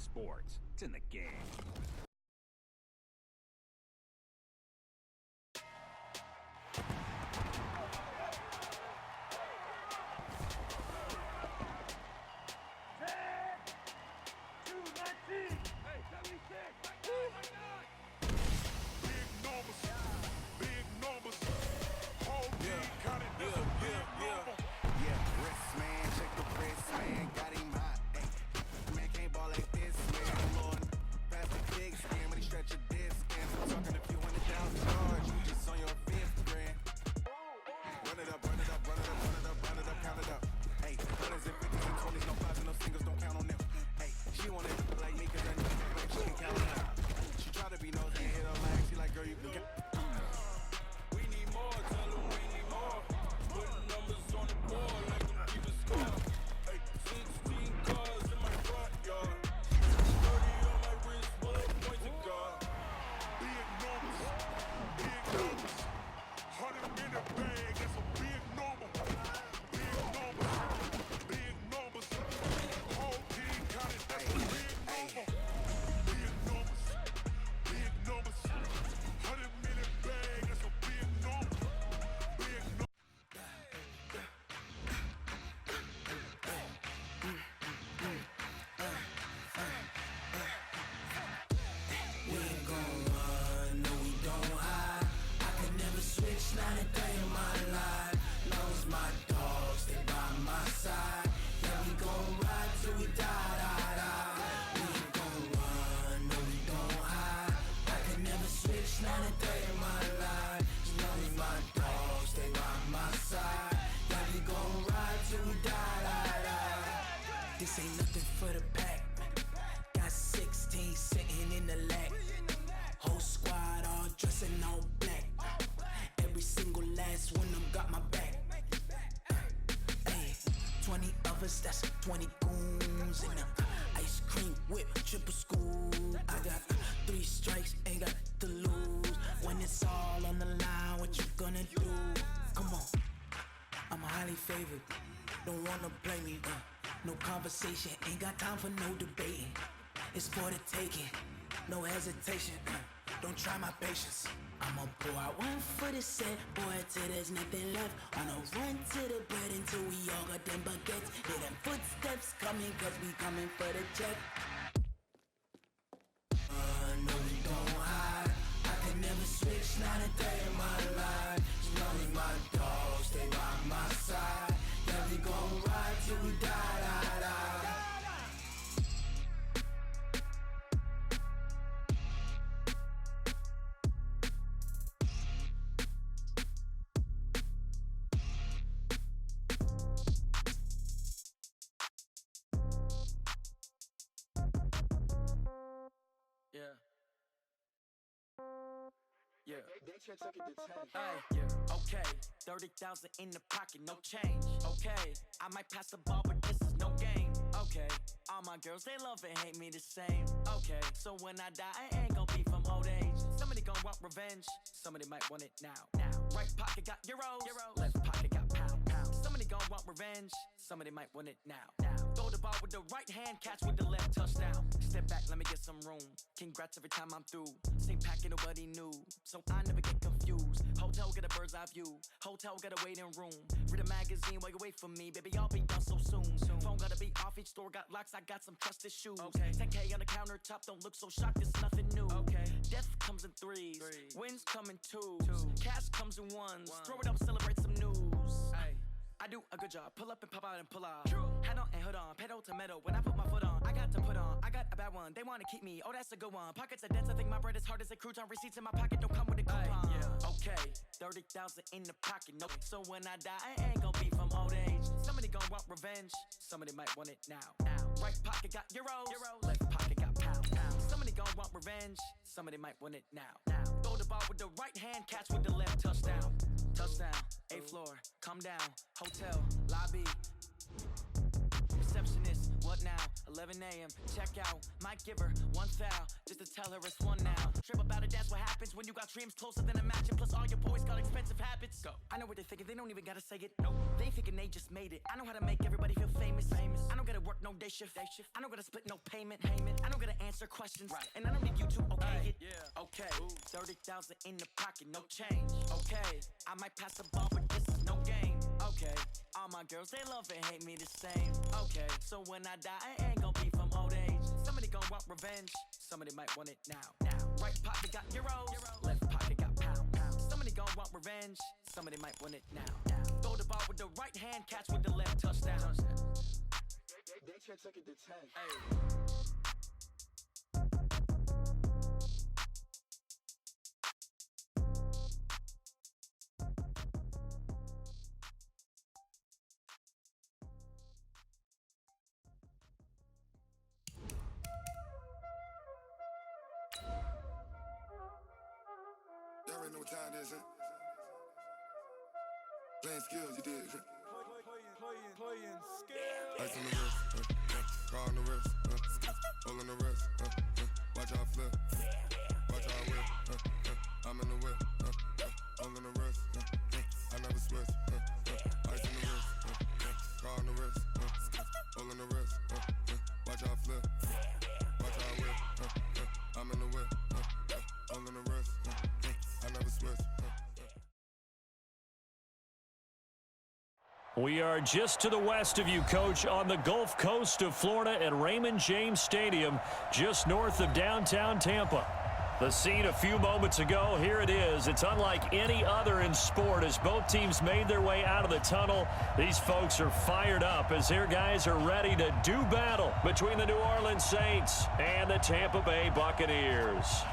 sports. It's in the game. This ain't nothing for the pack. Got 16 sitting in the lap. Whole squad all dressing all black. Every single last one of them got my back. Hey, 20 of us, that's 20 goons in the ice cream whip, triple school. I got 3 strikes, ain't got to lose. When it's all on the line, what you gonna do? Come on, I'm highly favored. Don't wanna play me, no conversation, ain't got time for no debating. It's for the taking, no hesitation, don't try my patience. I'ma pour out one for the set, boy, till there's nothing left. On a run to the bread until we all got them baguettes. Hear them footsteps coming, cause we coming for the check. No, we don't hide. I can never switch, not a day in my life. You know me, my dog, stay by my side. Yeah, we gon' ride till we die, die, die. Yeah. Yeah. Hey, yeah. Okay. 30,000 in the pocket, no change. Okay. I might pass the ball, but this is no game. Okay. All my girls, they love and hate me the same. Okay. So when I die, I ain't gon' be from old age. Somebody gon' want revenge. Somebody might want it now. Right pocket got euros. Left pocket got pounds. Somebody gon' want revenge. Somebody might want it now. Throw the ball with the right hand, catch with the left, touchdown. Step back, let me get some room. Congrats every time I'm through. Same packet, nobody knew, so I never get confused. Hotel get a bird's eye view. Hotel got a waiting room. Read a magazine while you wait for me, baby. I'll be done so soon. Phone gotta be off, each store got locks. I got some trusted shoes. Okay. 10K on the countertop, don't look so shocked. It's nothing new. Okay. Death comes in threes. Wins come in twos. Cash comes in ones. Throw it up, celebrate some news. Ay. I do a good job, pull up and pop out and pull off. Head on and hood on, pedal to metal. When I put my foot on, I got to put on. I got a bad one, they wanna keep me. Oh, that's a good one. Pockets are dense, I think my bread is hard as a crouton. Receipts in my pocket don't come with a coupon. Yeah. Okay, 30,000 in the pocket, no. So when I die, I ain't gon' be from old age. Somebody gon' want revenge, somebody might want it now. Right pocket got euros, left pocket got pounds. Somebody gon' want revenge, somebody might want it now. Throw the ball with the right hand, catch with the left, touchdown. Touchdown, 8th floor, come down, hotel, lobby. Receptionist, what now? 11 a.m. Check out, might give her one foul, just to tell her it's one now. Trip about it, that's what happens when you got dreams closer than a match. And plus all your boys got expensive habits. Go. I know what they're thinking, they don't even gotta say it. No, they thinking they just made it. I know how to make everybody feel famous. I don't gotta work no day shift. I don't gotta split no payment. I don't gotta answer questions. Right. And I don't need you to okay it. Yeah. Okay. 30,000 in the pocket, no change. Okay. I might pass the ball, but this is no game. Okay. All my girls, they love and hate me the same. Okay. So when I die, I ain't gonna be from old age. Somebody gon' want revenge. Somebody might want it now. Right pocket got euros. Left pocket got pounds. Somebody gon' want revenge. Somebody might want it now. Throw the ball with the right hand, catch with the left, touchdown. They took it to 10. Hey. Y'all already know what time it is, huh? Playing skills, you did. Playing skills. Ice on the wrist, car on the wrist, hole in the wrist, watch how I flip, watch how I whip, I'm in the whip, hole in the wrist, I never switch, ice on the wrist, car on the wrist, hole in the wrist, watch how I flip, watch how I whip, I'm in the whip, hole in the wrist, I never switch. We are just to the west of you, Coach, on the Gulf Coast of Florida at Raymond James Stadium, just north of downtown Tampa. The scene a few moments ago, here it is. It's unlike any other in sport as both teams made their way out of the tunnel. These folks are fired up as their guys are ready to do battle between the New Orleans Saints and the Tampa Bay Buccaneers.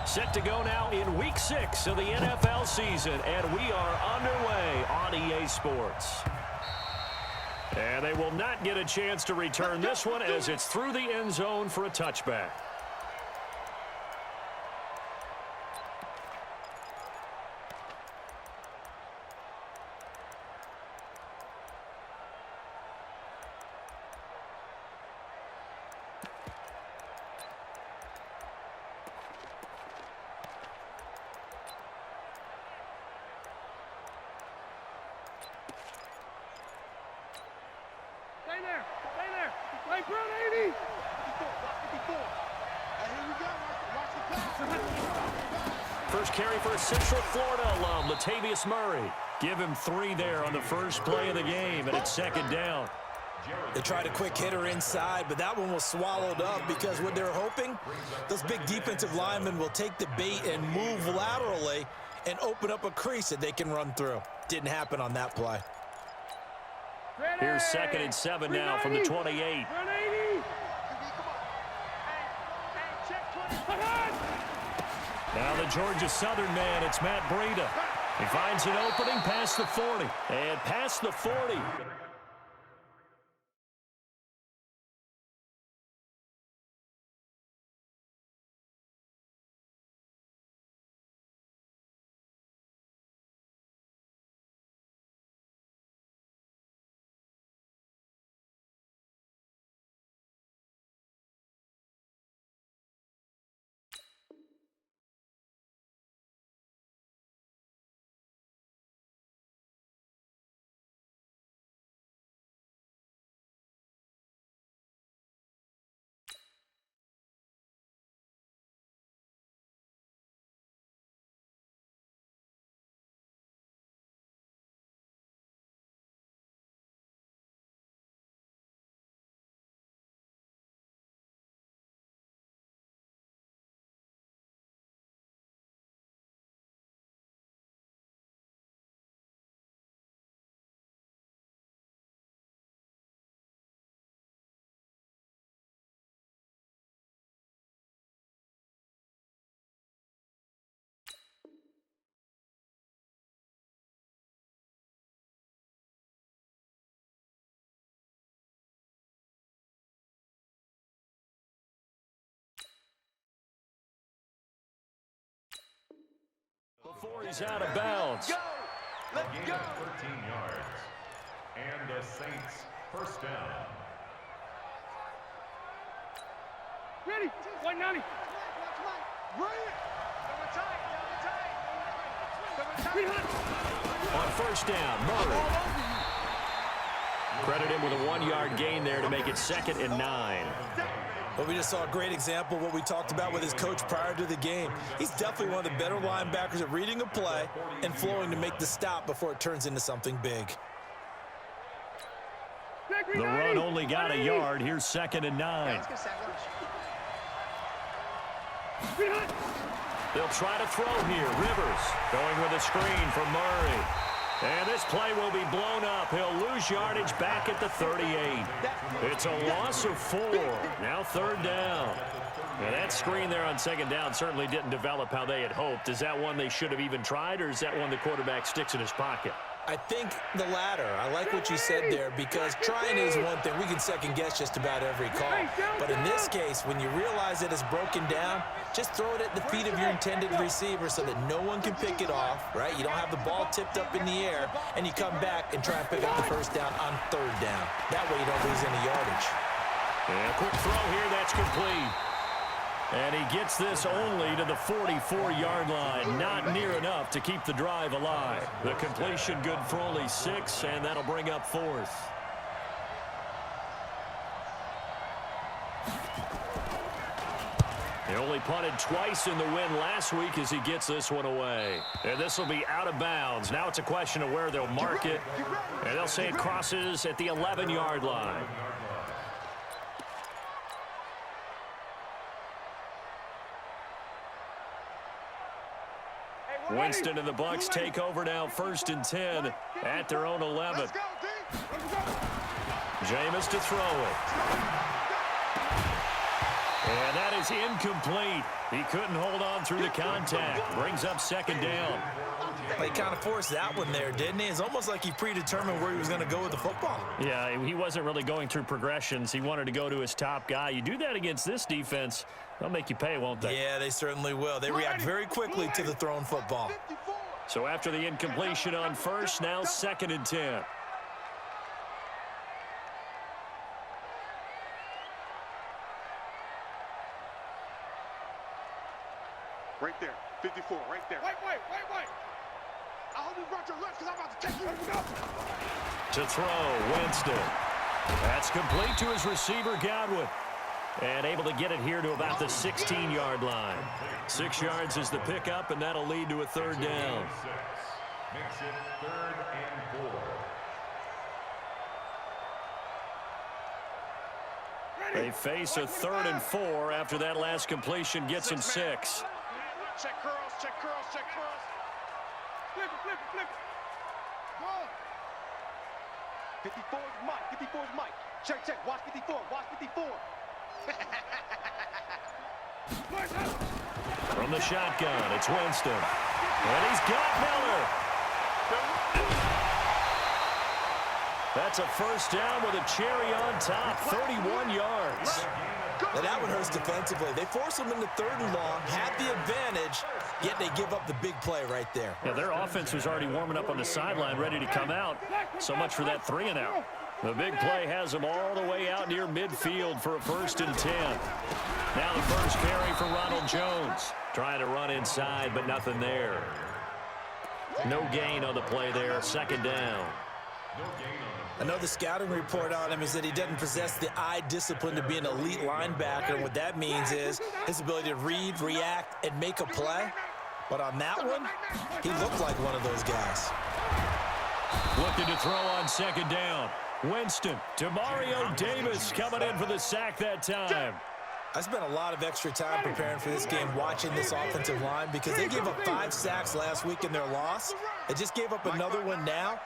Set to go now in Week 6 of the NFL season, and we are underway on EA Sports. And they will not get a chance to return this one as it's through the end zone for a touchback. Stay there. Play Brown 80. 54. And here we go. Watch the pass. First carry for a Central Florida alum, Latavius Murray. Give him 3 there on the first play of the game, and it's second down. They tried a quick hitter inside, but that one was swallowed up because what they're hoping, those big defensive linemen will take the bait and move laterally and open up a crease that they can run through. Didn't happen on that play. Here's 2nd and 7 now from the 28. Now the Georgia Southern man, it's Matt Breida. He finds an opening past the 40. And past the 40. Before he's out of bounds. Let's go. 13 yards. And the Saints first down. Ready. White 90. On first down, Murray. Credit him with a 1-yard gain there to make it 2nd and 9. Well, we just saw a great example of what we talked about with his coach prior to the game. He's definitely one of the better linebackers at reading a play and flowing to make the stop before it turns into something big. The run only got a yard. Here's 2nd and 9. They'll try to throw here. Rivers going with a screen from Murray. And this play will be blown up. He'll lose yardage back at the 38. It's a loss of 4. Now 3rd down. And that screen there on 2nd down certainly didn't develop how they had hoped. Is that one they should have even tried, or is that one the quarterback sticks in his pocket? I think the latter. I like what you said there, because trying is one thing. We can second-guess just about every call. But in this case, when you realize that it's broken down, just throw it at the feet of your intended receiver so that no one can pick it off, right? You don't have the ball tipped up in the air, and you come back and try and pick up the first down on 3rd down. That way you don't lose any yardage. And a quick throw here, that's complete. And he gets this only to the 44-yard line. Not near enough to keep the drive alive. The completion good for only 6, and that'll bring up 4th. He only punted twice in the win last week as he gets this one away. And this will be out of bounds. Now it's a question of where they'll mark it. And they'll say it crosses at the 11-yard line. Winston and the Bucs take over now, 1st and 10 at their own 11. Jameis to throw it. And that is incomplete. He couldn't hold on through the contact. Brings up 2nd down. He kind of forced that one there, didn't he? It's almost like he predetermined where he was going to go with the football. Yeah, he wasn't really going through progressions. He wanted to go to his top guy. You do that against this defense, they'll make you pay, won't they? Yeah, they certainly will. They react very quickly to the thrown football. So after the incompletion on 1st, now 2nd and 10. Right there, 54, right there. Wait. I hope you brought your lunch because I'm about to take you. To throw, Winston. That's complete to his receiver, Godwin. And able to get it here to about the 16-yard line. 6 yards is the pickup, and that'll lead to a 3rd down. Makes it 3rd and 4. They face a 3rd and 4 after that last completion gets him 6. Check curls, check curls, check curls. Flip it. Go. 54 is Mike. Check. Watch 54. From the shotgun, it's Winston. And he's got Miller. That's a 1st down with a cherry on top, 31 yards. Now that one hurts defensively. They force them into 3rd and long, had the advantage, yet they give up the big play right there. Yeah, their offense was already warming up on the sideline, ready to come out. So much for that 3 and out. The big play has them all the way out near midfield for a 1st and 10. Now the first carry for Ronald Jones. Trying to run inside, but nothing there. No gain on the play there, 2nd down. Another scouting report on him is that he doesn't possess the eye discipline to be an elite linebacker. And what that means is his ability to read, react, and make a play. But on that one, he looked like one of those guys. Looking to throw on 2nd down. Winston to Mario Davis coming in for the sack that time. I spent a lot of extra time preparing for this game watching this offensive line because they gave up 5 sacks last week in their loss. They just gave up another one now.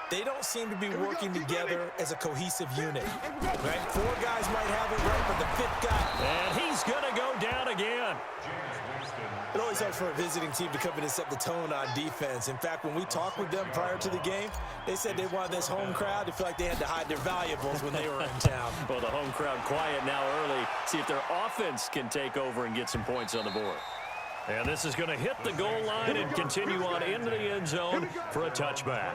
They don't seem to be working together as a cohesive unit. Right? 4 guys might have it right, but the 5th guy. And he's going to go down again. It always helps for a visiting team to come in and set the tone on defense. In fact, when we talked with them prior to the game, they said they wanted this home crowd to feel like they had to hide their valuables when they were in town. Well, the home crowd quiet now early. See if their offense can take over and get some points on the board. And this is going to hit the goal line and continue on into the end zone for a touchback.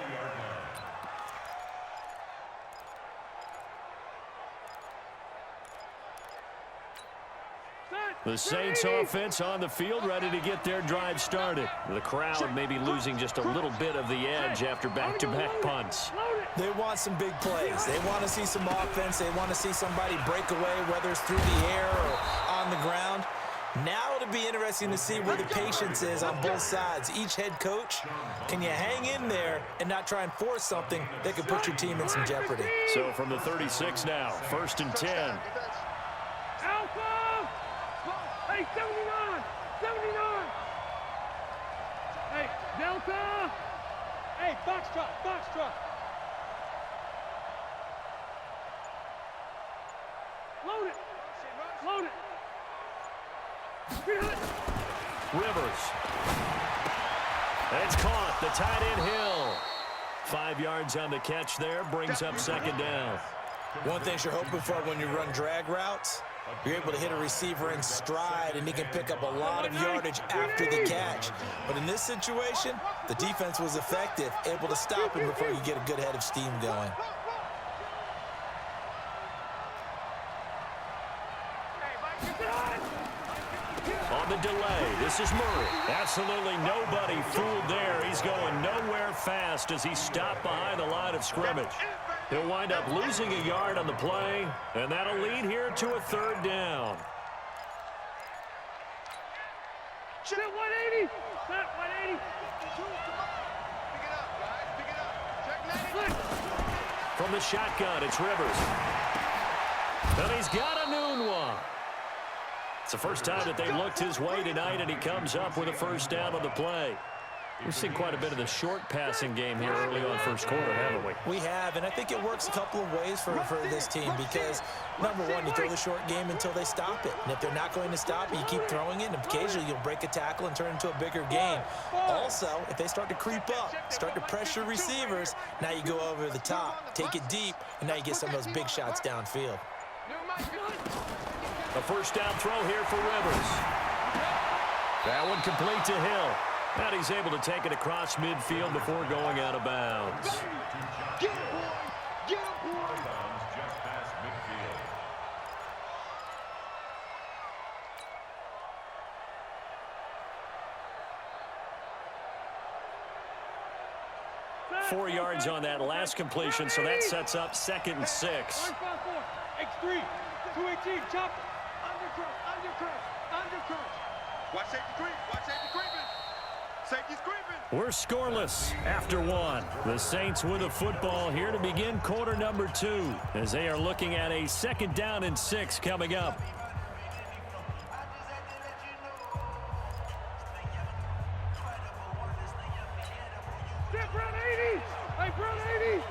The Saints offense on the field, ready to get their drive started. The crowd may be losing just a little bit of the edge after back-to-back punts. They want some big plays. They want to see some offense. They want to see somebody break away, whether it's through the air or on the ground. Now it'll be interesting to see where the patience is on both sides. Each head coach, can you hang in there and not try and force something that could put your team in some jeopardy? So from the 36 now, 1st and 10. Alpha! Hey, 79! 79! Hey, Delta! Hey, Foxtrot! Foxtrot! Load it! Load it! Rivers. It's caught. The tight end Hill. 5 yards on the catch there. Brings up 2nd down. One thing you're hoping for when you run drag routes, you're able to hit a receiver in stride, and he can pick up a lot of yardage after the catch. But in this situation, the defense was effective, able to stop him before you get a good head of steam going. On the delay, this is Murray. Absolutely nobody fooled there. He's going nowhere fast as he stopped behind the line of scrimmage. He'll wind up losing a yard on the play, and that'll lead here to a 3rd down. Set 180! Set 180! From the shotgun, it's Rivers. And he's got a noon one. It's the first time that they looked his way tonight, and he comes up with a 1st down on the play. We've seen quite a bit of the short passing game here early on 1st quarter, haven't we? We have, and I think it works a couple of ways for this team because, number one, you throw the short game until they stop it. And if they're not going to stop it, you keep throwing it, and occasionally you'll break a tackle and turn it into a bigger game. Also, if they start to creep up, start to pressure receivers, now you go over the top, take it deep, and now you get some of those big shots downfield. A 1st down throw here for Rivers. That one complete to Hill. And he's able to take it across midfield before going out of bounds. Get him, boy! Get him, boy! Just past midfield. 4 yards on that last completion, so that sets up 2nd and 6. X3, 218, chop it. Undercross. Watch safety creep. Watch safety creeping. Safety's creeping. We're scoreless after 1. The Saints with a football here to begin quarter number 2 as they are looking at a 2nd down and 6 coming up. Step run 80. Hey, run 80.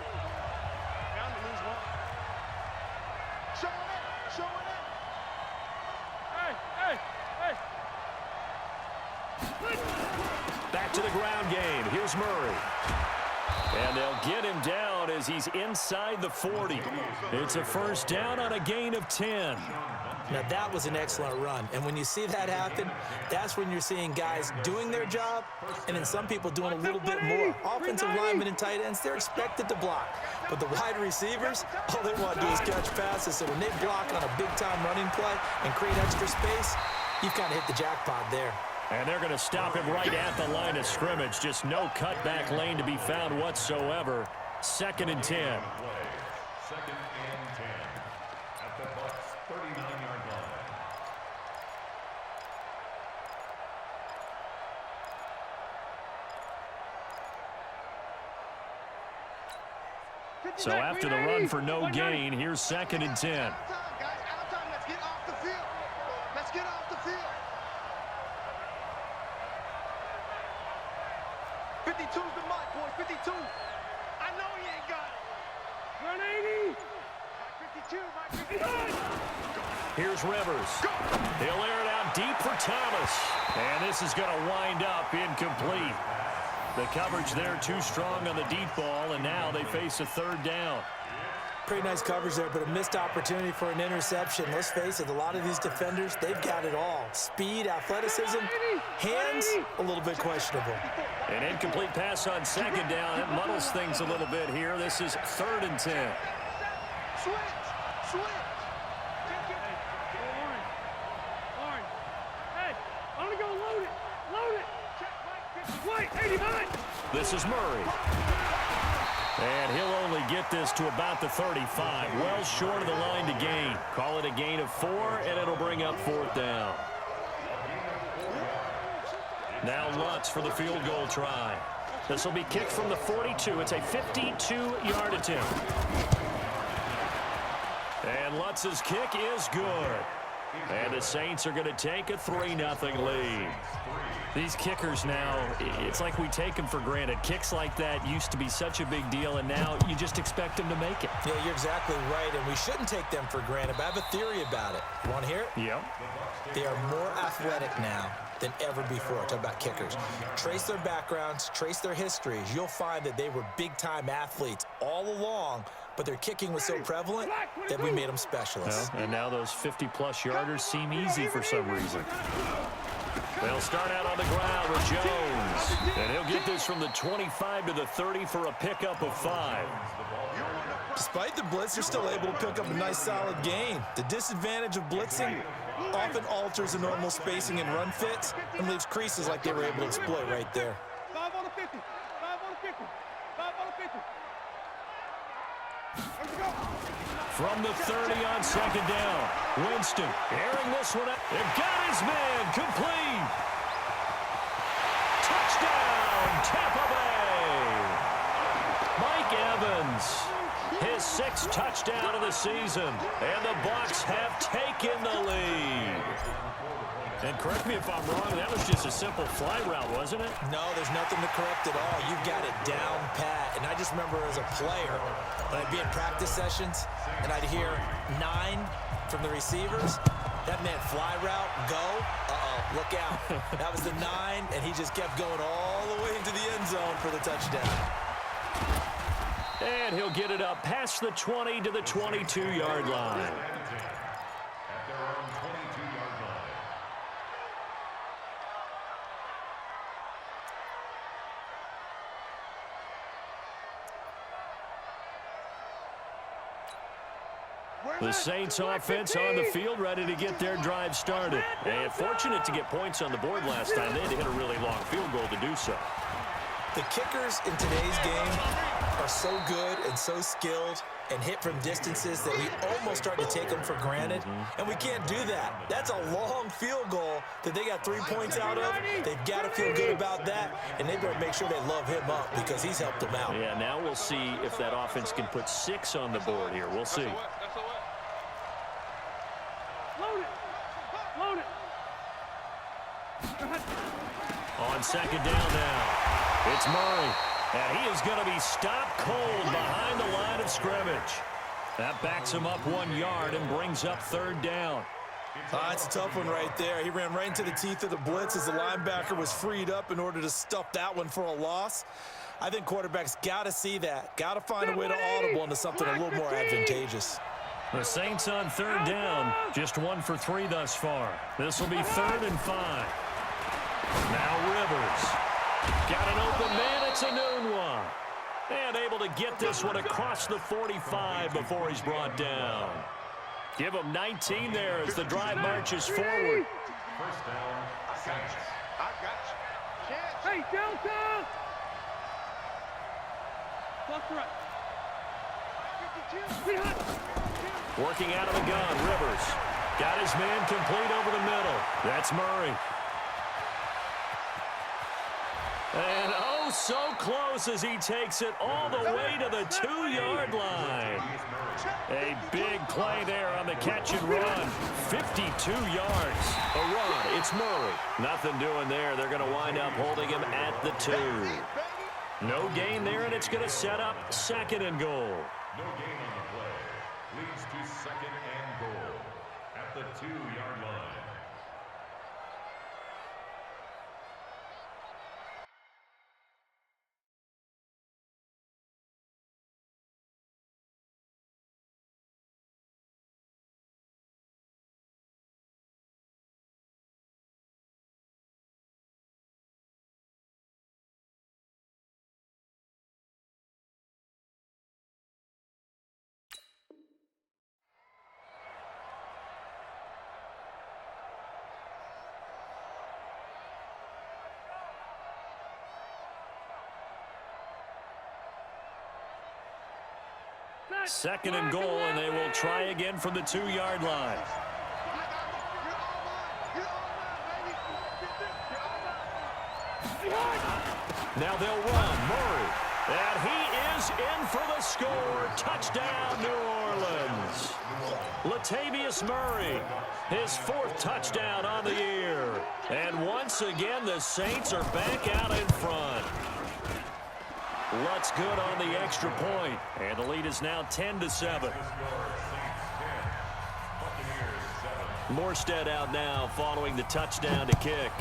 Down to lose 1. Showing it. Hey. Back to the ground game. Here's Murray. And they'll get him down as he's inside the 40. It's a 1st down on a gain of 10. Now, that was an excellent run. And when you see that happen, that's when you're seeing guys doing their job and then some people doing a little bit more. Offensive linemen and tight ends, they're expected to block. But the wide receivers, all they want to do is catch passes. So when they block on a big-time running play and create extra space, you've kind of hit the jackpot there. And they're going to stop him right at the line of scrimmage. Just no cutback lane to be found whatsoever. 2nd and 10. 2nd and 10 at the Bucs 39-yard line. So after the run for no gain, here's 2nd and 10. Out of time. Let's get off the field. Let's get off the field. 52's the mark, boy. 52. I know he ain't got it. Run 80. Mike 52. Here's Rivers. He'll air it out deep for Thomas. And this is going to wind up incomplete. The coverage there too strong on the deep ball, and now they face a 3rd down. Pretty nice coverage there, but a missed opportunity for an interception. Let's face it, a lot of these defenders, they've got it all. Speed, athleticism, hands, a little bit questionable. An incomplete pass on 2nd down. It muddles things a little bit here. This is 3rd and 10. Switch. This is Murray. And he'll only get this to about the 35. Well short of the line to gain. Call it a gain of 4, and it'll bring up 4th down. Now Lutz for the field goal try. This will be kicked from the 42. It's a 52-yard attempt. And Lutz's kick is good. And the Saints are going to take a 3-0 lead. These kickers now, it's like we take them for granted. Kicks like that used to be such a big deal, and now you just expect them to make it. Yeah, you're exactly right, and we shouldn't take them for granted, but I have a theory about it. You want to hear it? Yep. They are more athletic now than ever before. Talk about kickers. Trace their backgrounds, trace their histories. You'll find that they were big-time athletes all along, but their kicking was so prevalent that we made them specialists. Well, and now those 50-plus yarders seem easy for some reason. They'll start out on the ground with Jones. And he'll get this from the 25 to the 30 for a pickup of 5. Despite the blitz, they're still able to pick up a nice, solid gain. The disadvantage of blitzing often alters the normal spacing and run fits and leaves creases like they were able to exploit right there. 5 on the 50. 5 on the 50. 5 on the 50. Let's go. From the 30 on 2nd down. Winston airing this one out. It got his man complete. Touchdown, Tampa Bay. Mike Evans, his 6th touchdown of the season. And the Bucs have taken the lead. And correct me if I'm wrong, that was just a simple fly route, wasn't it? No, there's nothing to correct at all. You've got it down pat. And I just remember as a player, when I'd be in practice sessions and I'd hear 9 from the receivers, that meant fly route, go, look out. That was the 9, and he just kept going all the way into the end zone for the touchdown. And he'll get it up past the 20 to the 22-yard line. At their own 22-yard line. The Saints offense on the field, ready to get their drive started. And fortunate to get points on the board last time. They had to hit a really long field goal to do so. The kickers in today's game are so good and so skilled and hit from distances that we almost start to take them for granted. And we can't do that. That's a long field goal that they got 3 points out of. They've got to feel good about that, and they better make sure they love him up because he's helped them out. Yeah, now we'll see if that offense can put 6 on the board here. We'll see. Load it. Load it. On 2nd down now, it's Murray. And he is going to be stopped cold behind the line of scrimmage. That backs him up 1 yard and brings up 3rd down. It's a tough one right there. He ran right into the teeth of the blitz as the linebacker was freed up in order to stuff that one for a loss. I think quarterbacks got to see that. Got to find a way to audible into something a little more advantageous. The Saints on 3rd down, just 1 for 3 thus far. This will be 3rd and 5. Now Rivers. Got an open man, it's a noon one. And able to get this one across the 45 before he's brought down. Give him 19 there as the drive marches forward. First down, Saints. I got you. Hey, Delta! Left, right. Working out of the gun, Rivers. Got his man complete over the middle. That's Murray. And oh, so close as he takes it all the way to the 2-yard line. A big play there on the catch and run. 52 yards. A run. It's Murray. Nothing doing there. They're going to wind up holding him at the 2. No gain there, and it's going to set up 2nd and goal. No gain on the play. Leads to 2nd and goal at the 2-yard line. 2nd and goal, and they will try again from the 2-yard line. Now they'll run. Murray. And he is in for the score. Touchdown, New Orleans. Latavius Murray, his 4th touchdown on the year. And once again, the Saints are back out in front. Lutz good on the extra point. And the lead is now 10-7. Morstead out now following the touchdown to kick.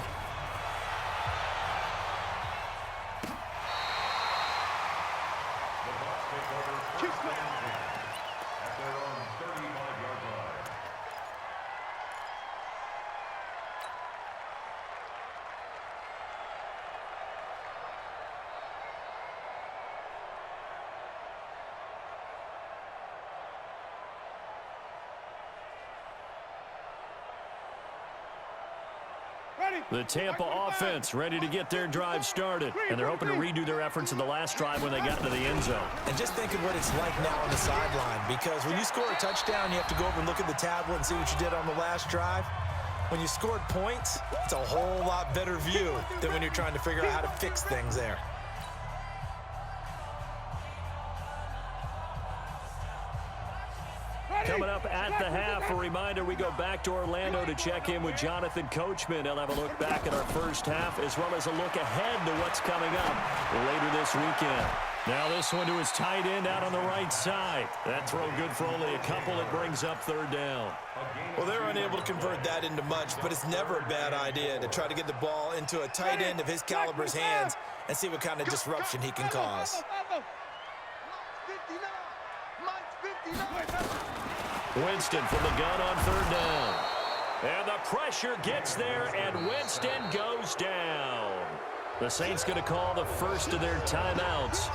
The Tampa offense ready to get their drive started. And they're hoping to redo their efforts in the last drive when they got into the end zone. And just think of what it's like now on the sideline, because when you score a touchdown, you have to go over and look at the tablet and see what you did on the last drive. When you scored points, it's a whole lot better view than when you're trying to figure out how to fix things there. Coming up at the half, a reminder, we go back to Orlando to check in with Jonathan Coachman. He'll have a look back at our first half as well as a look ahead to what's coming up later this weekend. Now this one to his tight end out on the right side. That throw good for only a couple. It brings up 3rd down. Well, they're unable to convert that into much, but it's never a bad idea to try to get the ball into a tight end of his caliber's hands and see what kind of disruption he can cause. Winston from the gun on 3rd down. And the pressure gets there, and Winston goes down. The Saints going to call the first of their timeouts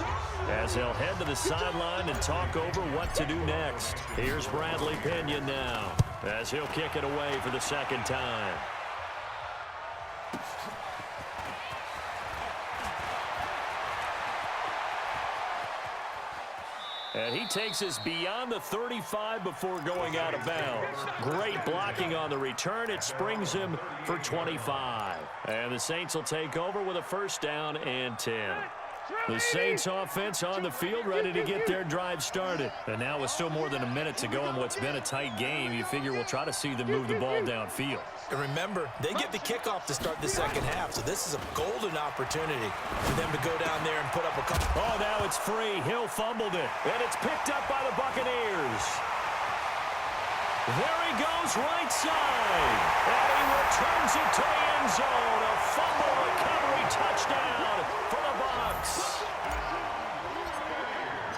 as they'll head to the sideline and talk over what to do next. Here's Bradley Pinion now as he'll kick it away for the 2nd time. And he takes us beyond the 35 before going out of bounds. Great blocking on the return. It springs him for 25. And the Saints will take over with a 1st down and 10. The Saints offense on the field ready to get their drive started. And now with still more than a minute to go in what's been a tight game, you figure we'll try to see them move the ball downfield. And remember, they get the kickoff to start the 2nd half, so this is a golden opportunity for them to go down there and put up a couple. Oh, now it's free. Hill fumbled it, and it's picked up by the Buccaneers. There he goes right side, and he returns it to the end zone. A fumble recovery touchdown for the Bucs.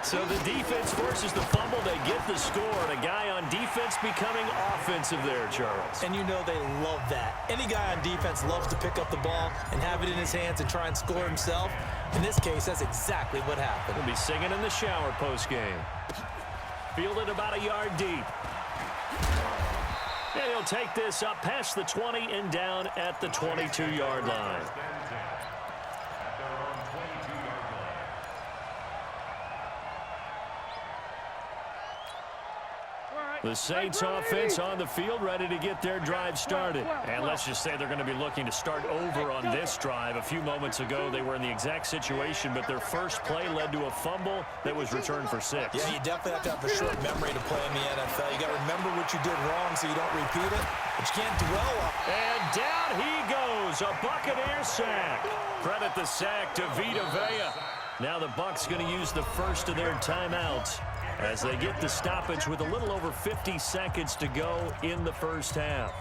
So the defense forces the fumble. They get the score, and a guy on defense becoming offensive there, Charles. And you know they love that. Any guy on defense loves to pick up the ball and have it in his hands and try and score himself. In this case, that's exactly what happened. He'll be singing in the shower post-game. Fielded about a yard deep. And he'll take this up past the 20 and down at the 22-yard line. The Saints offense on the field ready to get their drive started. And let's just say they're going to be looking to start over on this drive. A few moments ago, they were in the exact situation, but their first play led to a fumble that was returned for 6. Yeah, you definitely have to have a short memory to play in the NFL. You got to remember what you did wrong so you don't repeat it, but you can't dwell on it. And down he goes, a Buccaneer sack. Credit the sack to Vita Vea. Now the Bucs going to use the first of their timeouts as they get the stoppage with a little over 50 seconds to go in the first half.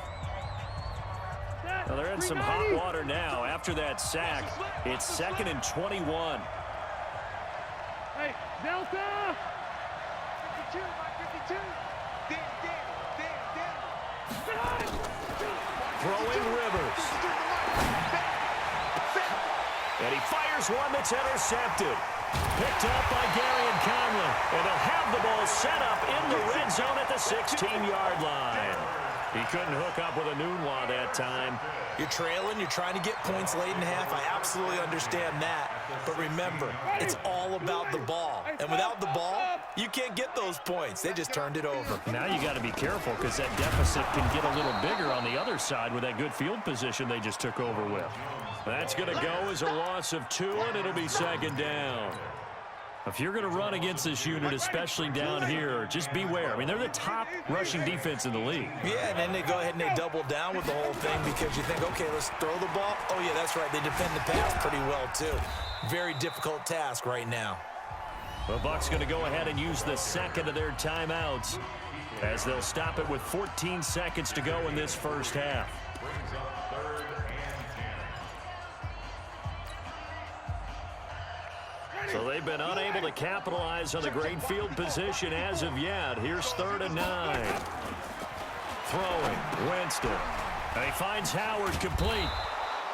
Now they're in some hot water now. After that sack, it's 2nd and 21. Hey, Delta! 52, 52. Throwing Rivers. And he fires one that's intercepted. Picked up by Gary Conley. And they'll have the ball set up in the red zone at the 16-yard line. He couldn't hook up with a Nunwa that time. You're trailing. You're trying to get points late in half. I absolutely understand that. But remember, it's all about the ball. And without the ball, You can't get those points. They just turned it over. Now you got to be careful because that deficit can get a little bigger on the other side with that good field position they just took over with. That's going to go as a loss of 2, and it'll be second down. If you're going to run against this unit, especially down here, just beware. I mean, they're the top rushing defense in the league. Yeah, and then they go ahead and they double down with the whole thing because you think, okay, let's throw the ball. Oh, yeah, that's right. They defend the pass pretty well, too. Very difficult task right now. The Bucs going to go ahead and use the second of their timeouts as they'll stop it with 14 seconds to go in this first half. Brings up 3rd and 10. So they've been unable to capitalize on the great field position as of yet. Here's 3rd and 9. Throwing, Winston. And he finds Howard complete.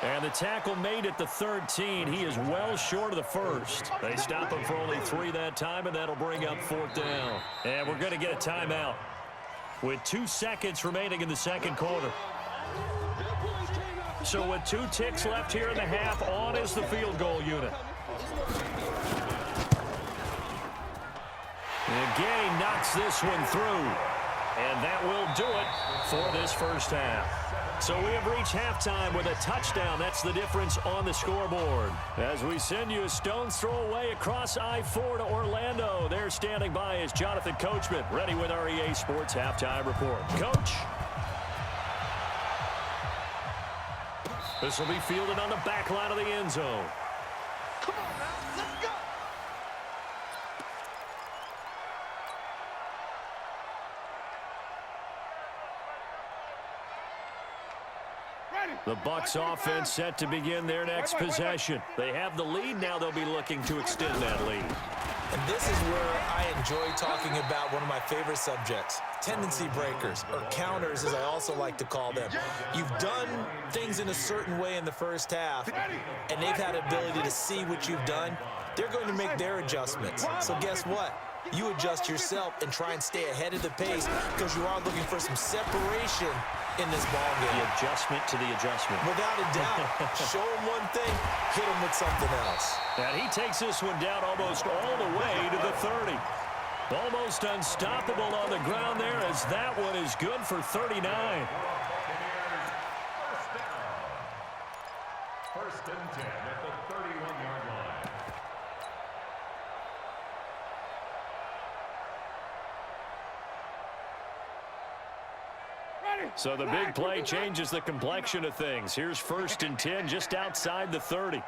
And the tackle made at the 13. He is well short of the first. They stop him for only 3 that time, and that'll bring up 4th down. And we're going to get a timeout with 2 seconds remaining in the second quarter. So with 2 ticks left here in the half, on is the field goal unit. And Gay knocks this one through. And that will do it for this first half. So we have reached halftime with a touchdown. That's the difference on the scoreboard. As we send you a stone's throw away across I-4 to Orlando. There standing by is Jonathan Coachman, ready with our EA Sports Halftime Report. Coach. This will be fielded on the back line of the end zone. Come on now, let's go. The Bucs offense set to begin their next possession. They have the lead. Now they'll be looking to extend that lead. And this is where I enjoy talking about one of my favorite subjects, tendency breakers, or counters as I also like to call them. You've done things in a certain way in the first half, and they've had ability to see what you've done. They're going to make their adjustments. So guess what? You adjust yourself and try and stay ahead of the pace because you are looking for some separation in this ball game. The adjustment to the adjustment. Without a doubt. Show him one thing, hit him with something else. And he takes this one down almost all the way to the 30. Almost unstoppable on the ground there as that one is good for 39. First and 10 at the 31-yard line. So the big play changes the complexion of things. Here's 1st and 10 just outside the 30.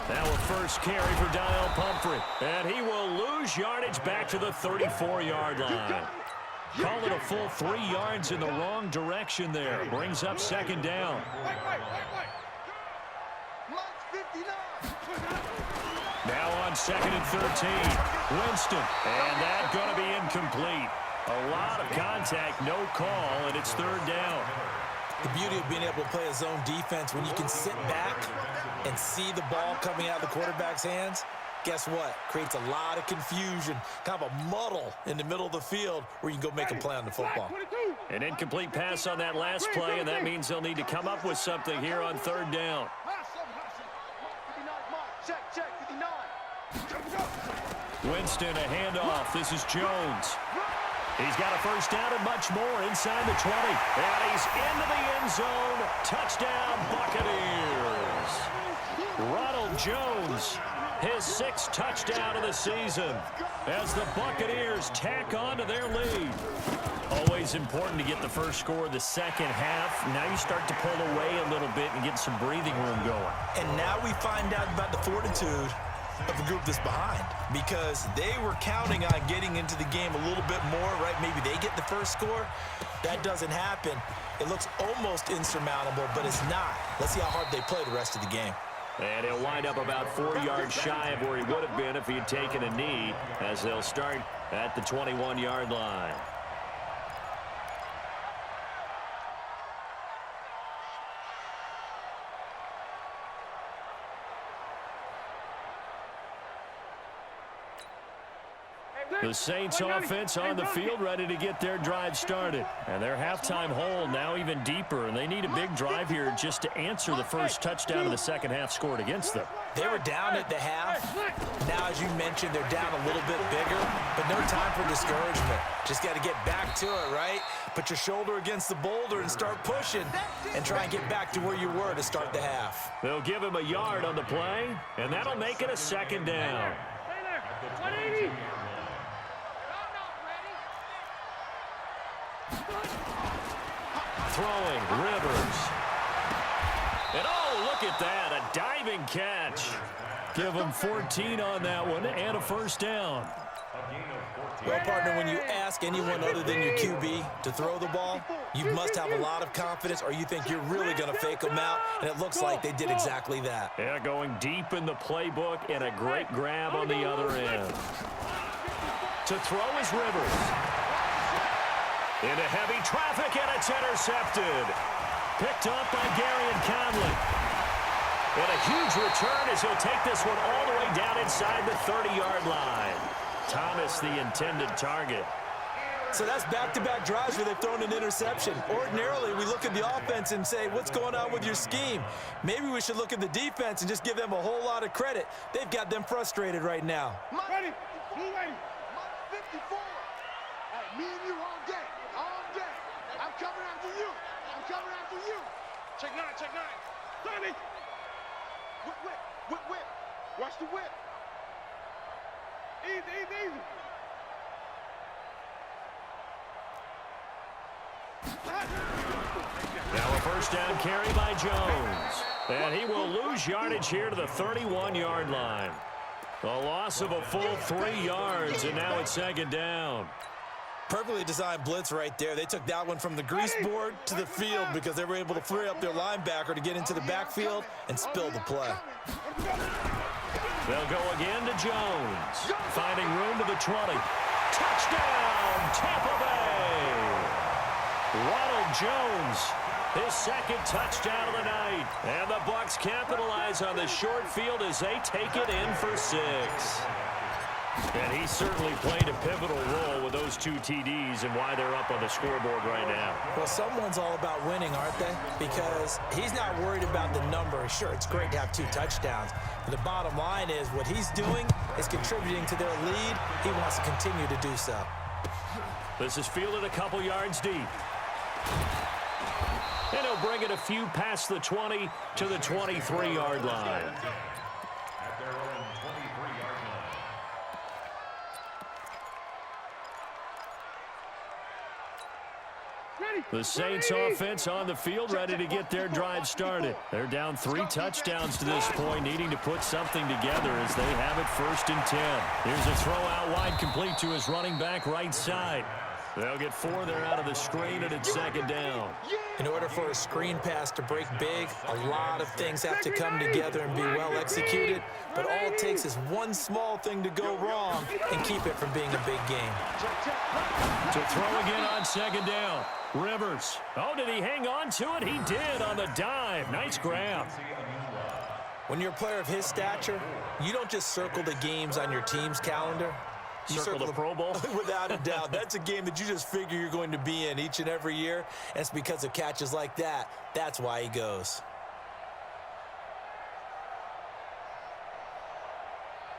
Now a first carry for Daniel Pumphrey. And he will lose yardage back to the 34-yard line. Call it a full 3 yards in the wrong direction there. Brings up 2nd down. Now on 2nd and 13. Winston. And that going to be incomplete. A lot of contact, no call, and it's 3rd down. The beauty of being able to play a zone defense when you can sit back and see the ball coming out of the quarterback's hands, guess what? Creates a lot of confusion, kind of a muddle in the middle of the field where you can go make a play on the football. An incomplete pass on that last play, and that means they'll need to come up with something here on 3rd down. Winston, a handoff. This is Jones. He's got a first down and much more inside the 20. And he's into the end zone. Touchdown, Buccaneers. Ronald Jones, his 6th touchdown of the season as the Buccaneers tack on to their lead. Always important to get the first score of the second half. Now you start to pull away a little bit and get some breathing room going. And now we find out about the fortitude of the group that's behind because they were counting on getting into the game a little bit more, right? Maybe they get the first score. That doesn't happen. It looks almost insurmountable, but it's not. Let's see how hard they play the rest of the game. And he'll wind up about 4 yards shy of where he would have been if he had taken a knee as they'll start at the 21-yard line. The Saints offense on the field ready to get their drive started. And their halftime hole now even deeper, and they need a big drive here just to answer the first touchdown of the second half scored against them. They were down at the half. Now, as you mentioned, they're down a little bit bigger, but no time for discouragement. Just got to get back to it, right? Put your shoulder against the boulder and start pushing and try and get back to where you were to start the half. They'll give him a yard on the play, and that'll make it a second down. Stay there. 180. Throwing, Rivers. And oh, look at that, a diving catch. Give them 14 on that one and a first down. Well, partner, when you ask anyone other than your QB to throw the ball, you must have a lot of confidence or you think you're really going to fake them out, and it looks like they did exactly that. Yeah, going deep in the playbook and a great grab on the other end. To throw is Rivers. Into heavy traffic, and it's intercepted. Picked up by Gary and Conley. And a huge return as he'll take this one all the way down inside the 30-yard line. Thomas, the intended target. So that's back-to-back drives where they've thrown an interception. Ordinarily, we look at the offense and say, what's going on with your scheme? Maybe we should look at the defense and just give them a whole lot of credit. They've got them frustrated right now. Ready. Blue ready. 54. Hey, me and you all day. All day. I'm coming after you. I'm coming after you. Check 9. Check 9. 30. Whip, whip. Whip, whip. Watch the whip. Easy, easy, easy. Now a first down carry by Jones. And he will lose yardage here to the 31-yard line. A loss of a full 3 yards, and now it's second down. Perfectly designed blitz right there. They took that one from the grease board to the field because they were able to free up their linebacker to get into the backfield and spill the play. They'll go again to Jones. Finding room to the 20. Touchdown, Tampa Bay! Ronald Jones, his second touchdown of the night. And the Bucs capitalize on the short field as they take it in for 6. And he certainly played a pivotal role with those 2 TDs and why they're up on the scoreboard right now. Well, someone's all about winning, aren't they? Because he's not worried about the number. Sure, it's great to have 2 touchdowns. But the bottom line is what he's doing is contributing to their lead. He wants to continue to do so. This is fielded a couple yards deep. And he'll bring it a few past the 20 to the 23-yard line. At their own 23-yard line. The Saints offense on the field ready to get their drive started. They're down 3 touchdowns to this point, needing to put something together as they have it 1st and 10. Here's a throw out wide complete to his running back right side. They'll get 4 there out of the screen, and it's second down. In order for a screen pass to break big, a lot of things have to come together and be well executed. But all it takes is one small thing to go wrong and keep it from being a big game. To throw again on second down. Rivers. Oh, did he hang on to it? He did on the dive. Nice grab. When you're a player of his stature, you don't just circle the games on your team's calendar. You circle the Pro Bowl? Without a doubt. That's a game that you just figure you're going to be in each and every year. And it's because of catches like that. That's why he goes.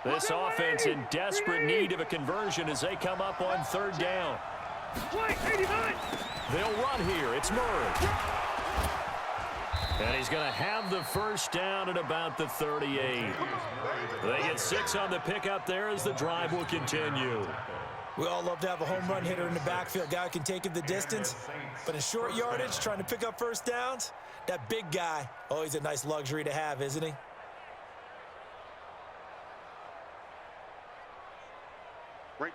This offense in desperate need of a conversion as they come up on 3rd down. They'll run here. It's Murray. And he's going to have the first down at about the 38. They get 6 on the pickup there as the drive will continue. We all love to have a home run hitter in the backfield. Guy who can take it the distance. But in short yardage, trying to pick up first downs, that big guy, oh, he's a nice luxury to have, isn't he?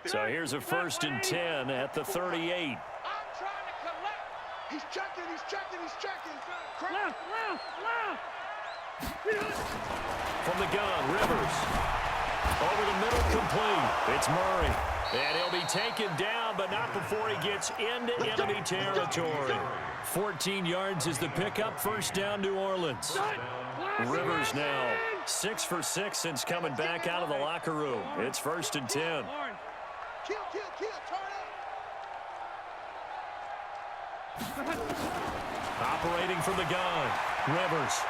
So here's a 1st and 10 at the 38. I'm trying to collect. He's checking. Left. From the gun, Rivers. Over the middle, complete. It's Murray. And he'll be taken down, but not before he gets into enemy territory. 14 yards is the pickup. First down, New Orleans. Rivers now 6 for 6 since coming back out of the locker room. It's 1st and 10. Kill, turn up. Operating from the gun. Rivers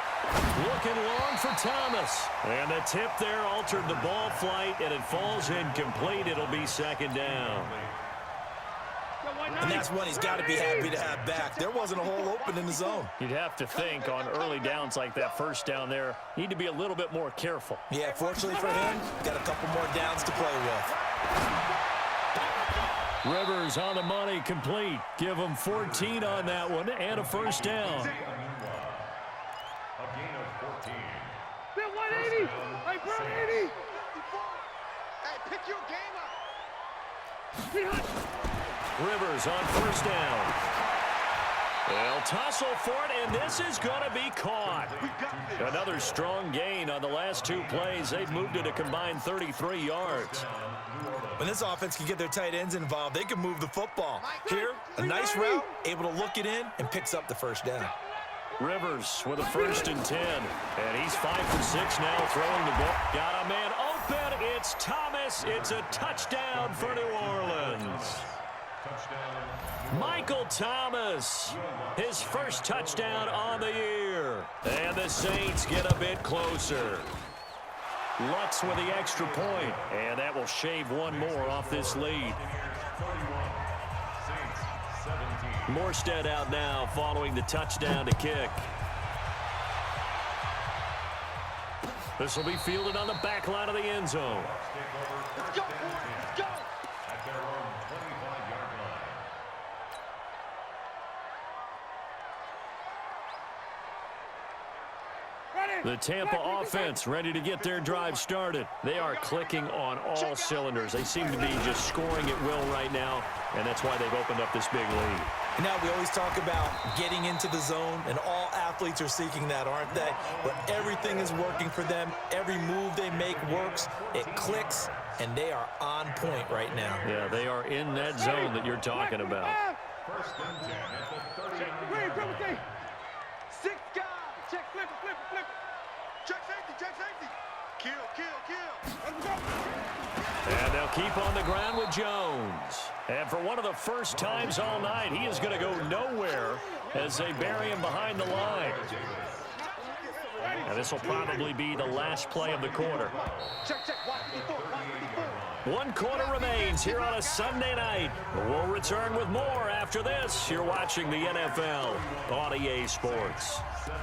looking long for Thomas. And the tip there altered the ball flight, and it falls incomplete. It'll be second down. And that's one he's got to be happy to have back. There wasn't a hole open in the zone. You'd have to think on early downs like that first down there, need to be a little bit more careful. Yeah, fortunately for him, got a couple more downs to play with. Rivers on the money, complete. Give him 14 on that one and a first down. A gain of 14. Bill, 180. Hey, bro, 80. Hey, pick your game up. Rivers on first down. They'll tussle for it, and this is going to be caught. Another strong gain on the last two plays. They've moved it a combined 33 yards. When this offense can get their tight ends involved, they can move the football. Here, a nice route, able to look it in, and picks up the first down. Rivers with a 1st and 10. And he's 5 for 6 now throwing the ball. Got a man open. It's Thomas. It's a touchdown for New Orleans. Michael Thomas, his first touchdown on the year. And the Saints get a bit closer. Lutz with the extra point, and that will shave one more off this lead. Morstead out now following the touchdown to kick. This will be fielded on the back line of the end zone. Let's go, let's go. At their own 25-yard line. The Tampa offense ready to get their drive started. They are clicking on all cylinders. They seem to be just scoring at will right now, and that's why they've opened up this big lead. And now we always talk about getting into the zone, and all athletes are seeking that, aren't they? Where everything is working for them. Every move they make works. It clicks, and they are on point right now. Yeah, they are in that zone that you're talking about. 1st and 10 at the 30. 6 guys. Check, flip. Check safety. Kill. Let's go. And they'll keep on the ground with Jones. And for one of the first times all night, he is going to go nowhere as they bury him behind the line. And this will probably be the last play of the quarter. Check. 1 quarter remains here on a Sunday night. We'll return with more after this. You're watching the NFL on EA Sports. 17.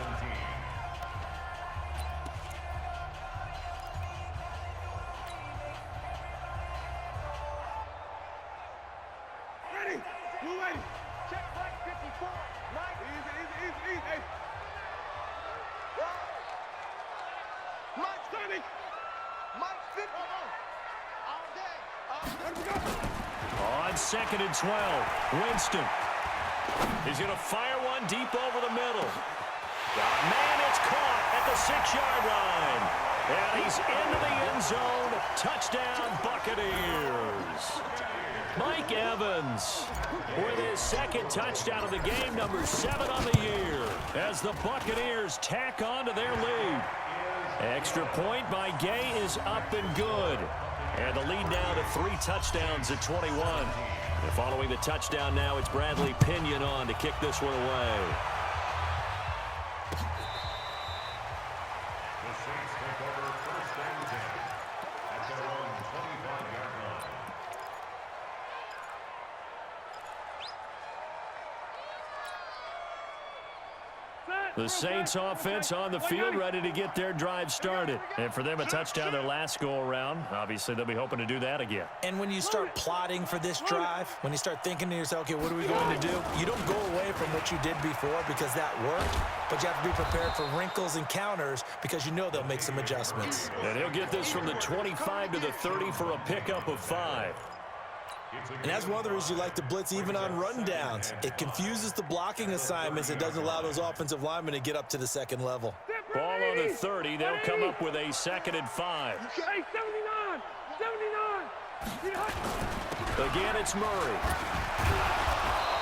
Ready. Blue lady. Check right 54. Right. Easy. Hey. Mike Sonic. Mike 50. All day. Let's go. On 2nd and 12, Winston. He's going to fire one deep over the middle. Man, it's caught at the 6-yard line. And he's into the end zone. Touchdown, Buccaneers. Mike Evans with his 2nd touchdown of the game, number 7 on the year, as the Buccaneers tack on to their lead. Extra point by Gay is up and good. And the lead now to 3 touchdowns at 21. And following the touchdown now, it's Bradley Pinion on to kick this one away. The Saints take over 1st and 10 at their own 25-yard line. The Saints offense on the field ready to get their drive started. And for them, a touchdown their last go-around. Obviously, they'll be hoping to do that again. And when you start plotting for this drive, when you start thinking to yourself, okay, what are we going to do? You don't go away from what you did before because that worked, but you have to be prepared for wrinkles and counters because you know they'll make some adjustments. And he'll get this from the 25 to the 30 for a pickup of 5. And that's one of the reasons you like to blitz even on rundowns. It confuses the blocking assignments. It doesn't allow those offensive linemen to get up to the 2nd level. Ball on the 30. They'll come up with a 2nd and 5. Hey, 79. Again, it's Murray.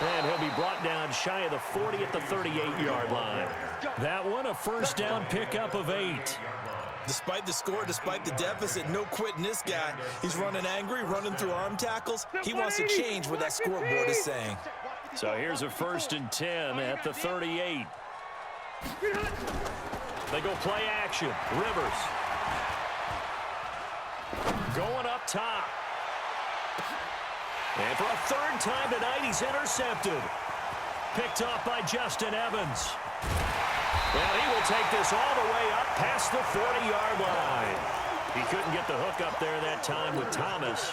And he'll be brought down shy of the 40 at the 38-yard line. That one, a first down pickup of 8. Despite the score, despite the deficit, no quitting this guy. He's running angry, running through arm tackles. He wants to change what that scoreboard is saying. So here's a 1st and 10 at the 38. They go play action. Rivers. Going up top. And for a 3rd time tonight, he's intercepted. Picked off by Justin Evans. Well, he will take this all the way up past the 40-yard line. He couldn't get the hook up there that time with Thomas.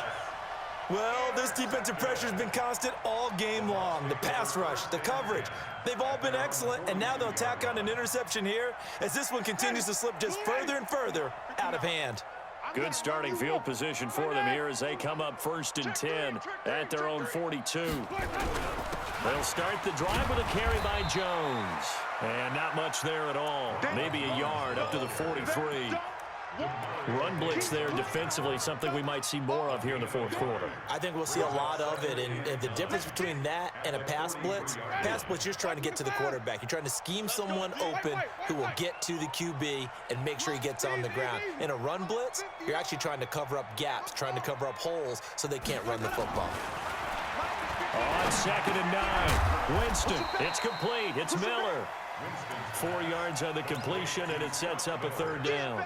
Well, this defensive pressure has been constant all game long. The pass rush, the coverage, they've all been excellent, and now they'll tack on an interception here as this one continues to slip just further and further out of hand. Good starting field position for them here as they come up 1st and 10 at their own 42. They'll start the drive with a carry by Jones. And not much there at all. Maybe a yard up to the 43. Run blitz there defensively, something we might see more of here in the 4th quarter. I think we'll see a lot of it, and the difference between that and a pass blitz, you're just trying to get to the quarterback. You're trying to scheme someone open who will get to the QB and make sure he gets on the ground. In a run blitz, you're actually trying to cover up gaps, trying to cover up holes so they can't run the football. On 2nd and 9, Winston, it's complete, it's Miller. 4 yards on the completion, and it sets up a 3rd down.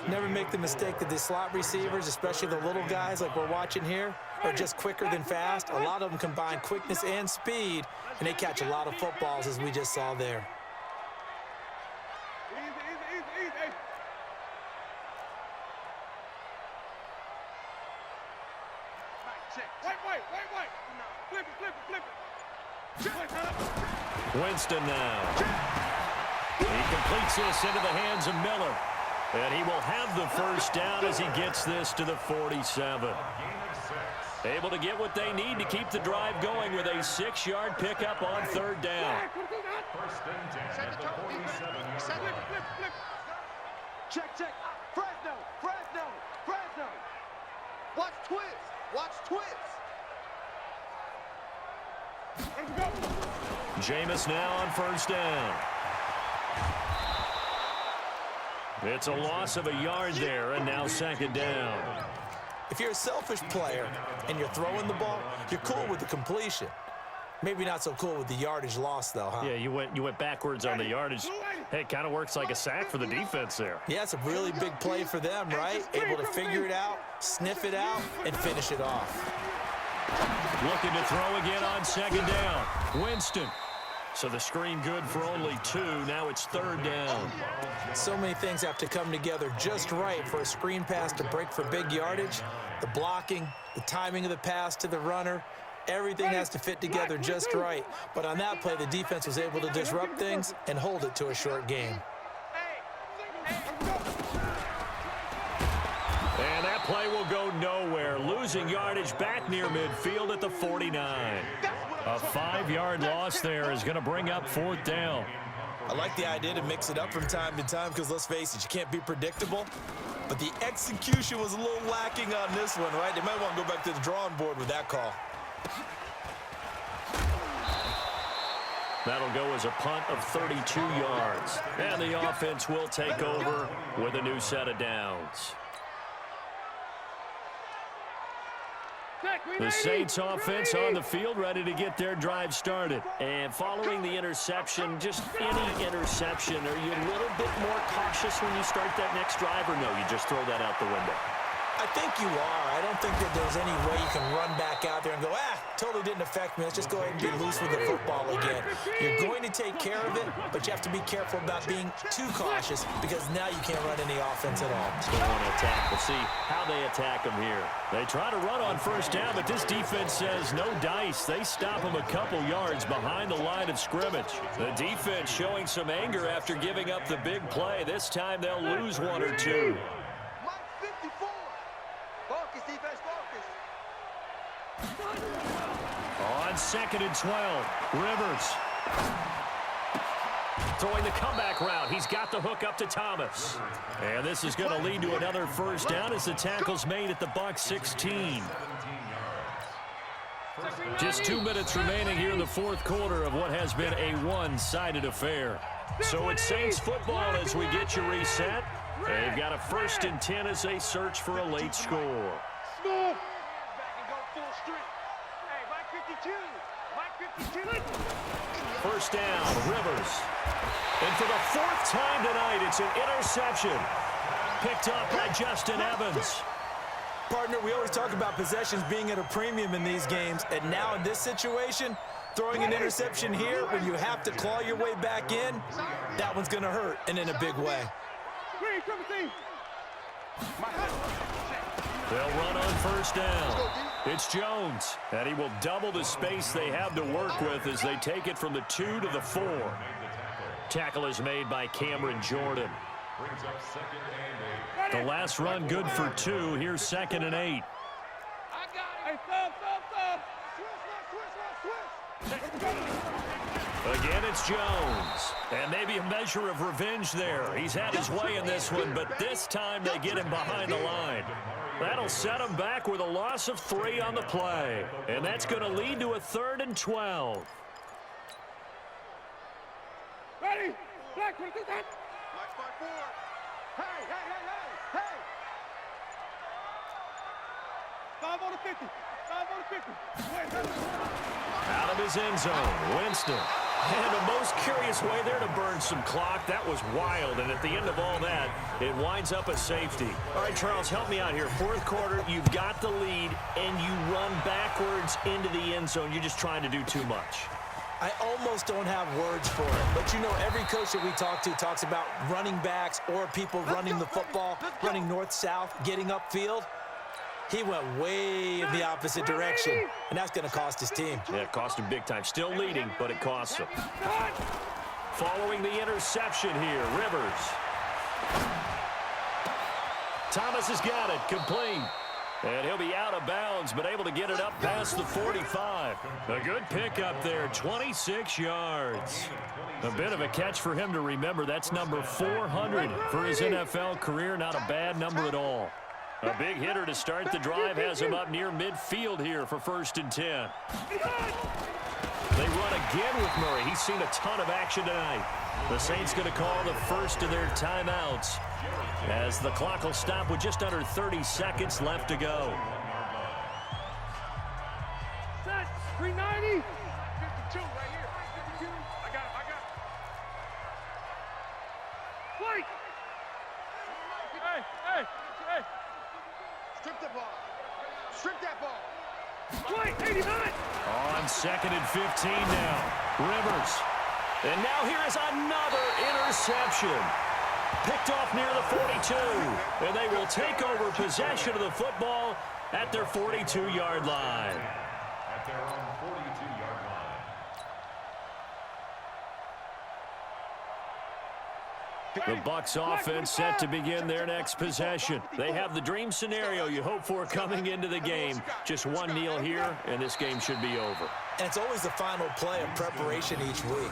Never make the mistake that the slot receivers, especially the little guys like we're watching here, are just quicker than fast. A lot of them combine quickness and speed, and they catch a lot of footballs, as we just saw there. Winston now. He completes this into the hands of Miller. And he will have the 1st down as he gets this to the 47. Able to get what they need to keep the drive going with a 6-yard pickup on 3rd down. 1st and 10 at the 47-yard line. Check. Fresno. Watch twist. Jameis now on 1st down. It's a loss of a yard there, and now 2nd down. If you're a selfish player and you're throwing the ball, you're cool with the completion. Maybe not so cool with the yardage loss, though, huh? Yeah, you went backwards on the yardage. Hey, it kind of works like a sack for the defense there. Yeah, it's a really big play for them, right? Able to figure it out, sniff it out, and finish it off. Looking to throw again on 2nd down. Winston. So the screen good for only 2. Now it's 3rd down. So many things have to come together just right for a screen pass to break for big yardage. The blocking, the timing of the pass to the runner, everything has to fit together just right. But on that play, the defense was able to disrupt things and hold it to a short game. And that play will go nowhere. Losing yardage back near midfield at the 49. A 5-yard loss there is going to bring up 4th down. I like the idea to mix it up from time to time because, let's face it, you can't be predictable. But the execution was a little lacking on this one, right? They might want to go back to the drawing board with that call. That'll go as a punt of 32 yards. And the offense will take over with a new set of downs. The Saints offense on the field, ready to get their drive started. And following the interception, just any interception, are you a little bit more cautious when you start that next drive, or no, you just throw that out the window? I think you are. I don't think that there's any way you can run back out there and go, totally didn't affect me. Let's just go ahead and be loose with the football again. You're going to take care of it, but you have to be careful about being too cautious because now you can't run any offense at all. They want to attack. We'll see how they attack them here. They try to run on 1st down, but this defense says no dice. They stop them a couple yards behind the line of scrimmage. The defense showing some anger after giving up the big play. This time they'll lose 1 or 2. On 2nd and 12, Rivers. Throwing the comeback route. He's got the hook up to Thomas. And this is going to lead to another 1st down as the tackle's made at the Bucs 16. Just 2 minutes remaining here in the 4th quarter of what has been a one-sided affair. So it's Saints football as we get you reset. They've got a 1st and 10 as they search for a late score. Back and go full strength. Hey, Mike 52. Mike 52. 1st down, Rivers. And for the 4th time tonight, it's an interception. Picked up by Justin Evans. Partner, we always talk about possessions being at a premium in these games, and now in this situation, throwing an interception here when you have to claw your way back in, that one's going to hurt, and in a big way. They'll run on 1st down. It's Jones, and he will double the space they have to work with as they take it from the 2 to the 4. Tackle is made by Cameron Jordan. Brings up 2nd and 8. The last run good for 2. Here's 2nd and 8. Again, it's Jones. And maybe a measure of revenge there. He's had his way in this one, but this time they get him behind the line. That'll set him back with a loss of 3 on the play. And that's going to lead to a 3rd and 12. Ready? Black, what is that? Black by 4. Hey, hey, hey, hey, hey! 5 on the 50. 5 on the 50. Out of his end zone, Winston. And the most curious way there to burn some clock. That was wild, and at the end of all that, it winds up a safety. All right, Charles, help me out here. 4th quarter, you've got the lead, and you run backwards into the end zone. You're just trying to do too much. I almost don't have words for it, but you know every coach that we talk to talks about running backs or people running the football, running north-south, getting upfield. He went way in the opposite direction, and that's going to cost his team. Yeah, it cost him big time. Still leading, but it costs him. Following the interception here, Rivers. Thomas has got it, complete. And he'll be out of bounds, but able to get it up past the 45. A good pickup there, 26 yards. A bit of a catch for him to remember. That's number 400 for his NFL career. Not a bad number at all. A big hitter to start the drive has him up near midfield here for 1st and 10. They run again with Murray. He's seen a ton of action tonight. The Saints going to call the first of their timeouts as the clock will stop with just under 30 seconds left to go. Set, 390. 52 right here. 52. I got it. Flight. Hey. Strip the ball. Strip that ball. Flight, 89. On 2nd and 15 now. Rivers. And now here is another interception. Picked off near the 42. And they will take over possession of the football at their 42-yard line. At their own 42-yard line. The Bucs offense set to begin their next possession. They have the dream scenario you hope for coming into the game. Just one kneel here, and this game should be over. And it's always the final play of preparation each week.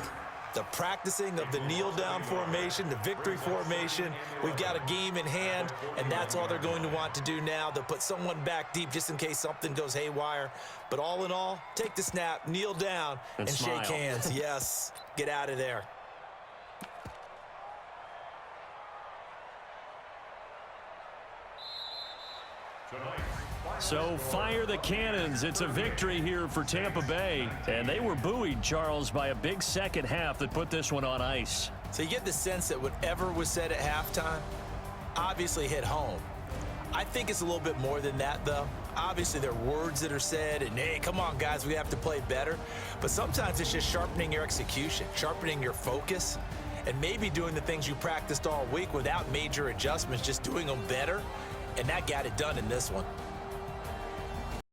The practicing of the kneel-down formation, the victory formation. We've got a game in hand, and that's all they're going to want to do now. They'll put someone back deep just in case something goes haywire. But all in all, take the snap, kneel down, and shake hands. Yes, get out of there. So fire the cannons. It's a victory here for Tampa Bay. And they were buoyed, Charles, by a big second half that put this one on ice. So you get the sense that whatever was said at halftime obviously hit home. I think it's a little bit more than that, though. Obviously, there are words that are said, and, hey, come on, guys, we have to play better. But sometimes it's just sharpening your execution, sharpening your focus, and maybe doing the things you practiced all week without major adjustments, just doing them better. And that got it done in this one.